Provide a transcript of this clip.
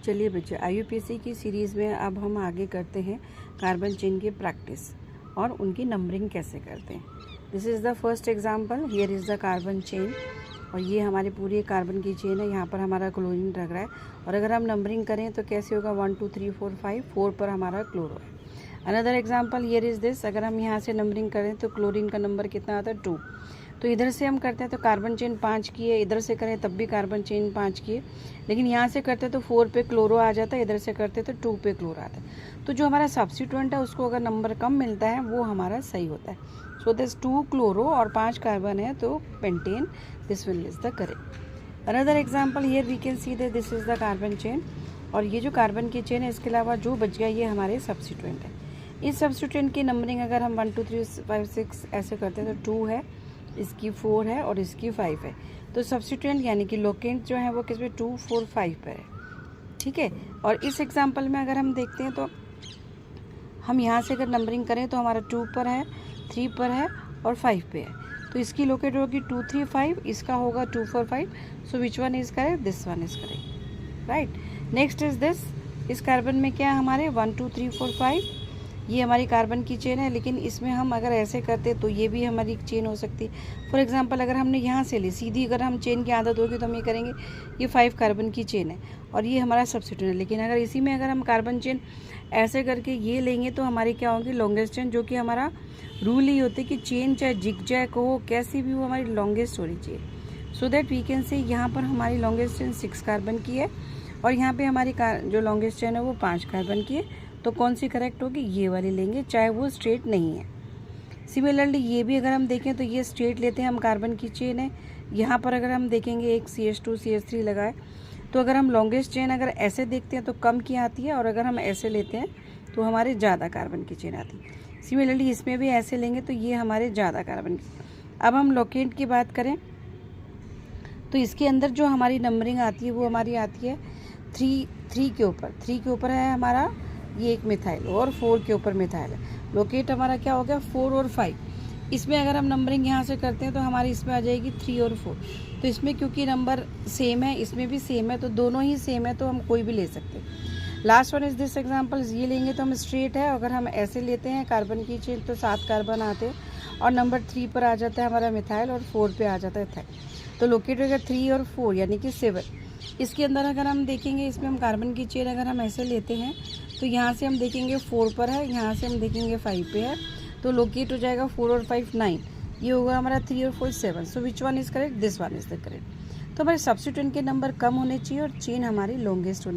चलिए बच्चे, आईयूपीएसी की सीरीज़ में अब हम आगे करते हैं कार्बन चेन की प्रैक्टिस और उनकी नंबरिंग कैसे करते हैं। This is the first example, here is the carbon chain और ये हमारी पूरी कार्बन की चेन है। यहाँ पर हमारा क्लोरीन लग रहा है और अगर हम नंबरिंग करें तो कैसे होगा 1 2 3 4 5, 4 पर हमारा क्लोरो है। Another example here is this, अगर हम यहाँ से नंबरिंग करें तो क्लोरीन का नंबर कितना आता है 2। तो इधर से हम करते हैं तो कार्बन चेन 5 की है, इधर से करें तब भी कार्बन चेन 5 की है, लेकिन यहाँ से करते तो 4 पे क्लोरो आ जाता है, इधर से करते तो 2 पे क्लोरो आता है। तो जो हमारा सब्स्टिट्यूएंट है उसको अगर नंबर कम मिलता है वो हमारा सही होता है। सो दिस 2 क्लोरो और 5 कार्बन है तो pentane, this will is the correct. Another example here we can see that this is the carbon chain और ये जो कार्बन की चेन है इसके अलावा जो बच गया ये हमारे सब्स्टिट्यूएंट है। इस सब्स्टिट्यूएंट की नंबरिंग अगर हम 1 2 3 5 6 ऐसे करते हैं तो 2 है, इसकी 4 है और इसकी 5 है। तो सब्स्टिट्यूएंट यानी कि लोकेंट जो है वो किस पे 2 4 5 पर है, ठीक है। और इस एग्जांपल में अगर हम देखते हैं तो हम यहाँ से अगर नंबरिंग करें तो हमारा 2 पर है, 3 पर है और 5 पे है। तो इसकी लोकेट होगी 2 3 5, इसका होगा 2 4 5। So which one is correct? This one is correct, right. Next is this, इस कार्बन में क्या है हमारे 1 2 3 4 5, ये हमारी कार्बन की चेन है, लेकिन इसमें हम अगर ऐसे करते तो ये भी हमारी चेन हो सकती है। फॉर एग्जांपल अगर हमने यहाँ से ली सीधी, अगर हम चेन की आदत होगी तो हम ये करेंगे, ये 5 कार्बन की चेन है और ये हमारा सब्स्टिट्यूएंट है। लेकिन अगर इसी में अगर हम कार्बन चेन ऐसे करके ये लेंगे तो हमारी क्या होगी लॉन्गेस्ट चेन, जो कि हमारा रूल ही होता है कि चेन चाहे जिगजैग हो कैसी भी हो हमारी लॉन्गेस्ट होनी चाहिए। So that we can say यहाँ पर हमारी लॉन्गेस्ट चेन 6 कार्बन की है और यहाँ पे हमारी जो लॉन्गेस्ट चेन है वो 5 कार्बन की है। तो कौन सी करेक्ट होगी? ये वाली लेंगे, चाहे वो स्ट्रेट नहीं है। सिमिलरली ये भी अगर हम देखें तो ये स्ट्रेट लेते हैं हम, कार्बन की चेन है। यहाँ पर अगर हम देखेंगे एक CH2 CH3 लगाए तो अगर हम लॉन्गेस्ट चेन अगर ऐसे देखते हैं तो कम की आती है और अगर हम ऐसे लेते हैं तो हमारे ज़्यादा कार्बन की चेन आती है। सिमिलरली इसमें भी ऐसे लेंगे तो ये हमारे ज़्यादा कार्बन की। अब हम लोकेंट की बात करें तो इसके अंदर जो हमारी नंबरिंग आती है वो हमारी आती है 3 के ऊपर। 3 के ऊपर है हमारा ये एक मिथाइल और 4 के ऊपर मिथाइल है। लोकेट हमारा क्या हो गया 4 और 5। इसमें अगर हम नंबरिंग यहाँ से करते हैं तो हमारी इसमें आ जाएगी 3 और 4। तो इसमें क्योंकि नंबर सेम है, इसमें भी सेम है, तो दोनों ही सेम है तो हम कोई भी ले सकते हैं। Last one is this example, ये लेंगे तो हम स्ट्रेट है, अगर हम ऐसे लेते हैं कार्बन की चेन तो 7 कार्बन आते हैं और नंबर 3 पर आ जाता है हमारा मिथाइल और 4 पे आ जाता है इथाइल। तो लोकेट होगा 3 और 4 यानी कि 7। इसके अंदर अगर हम देखेंगे इसमें हम कार्बन की चेन अगर हम ऐसे लेते हैं तो यहाँ से हम देखेंगे 4 पर है, यहाँ से हम देखेंगे 5 पे है, तो लोकेट हो जाएगा 4 और 5 9, ये होगा हमारा 3 और 4 7। So which one is correct? This one is the correct. तो हमारे सब्स्टिट्यूएंट के नंबर कम होने चाहिए और चेन हमारी लॉन्गेस्ट होनी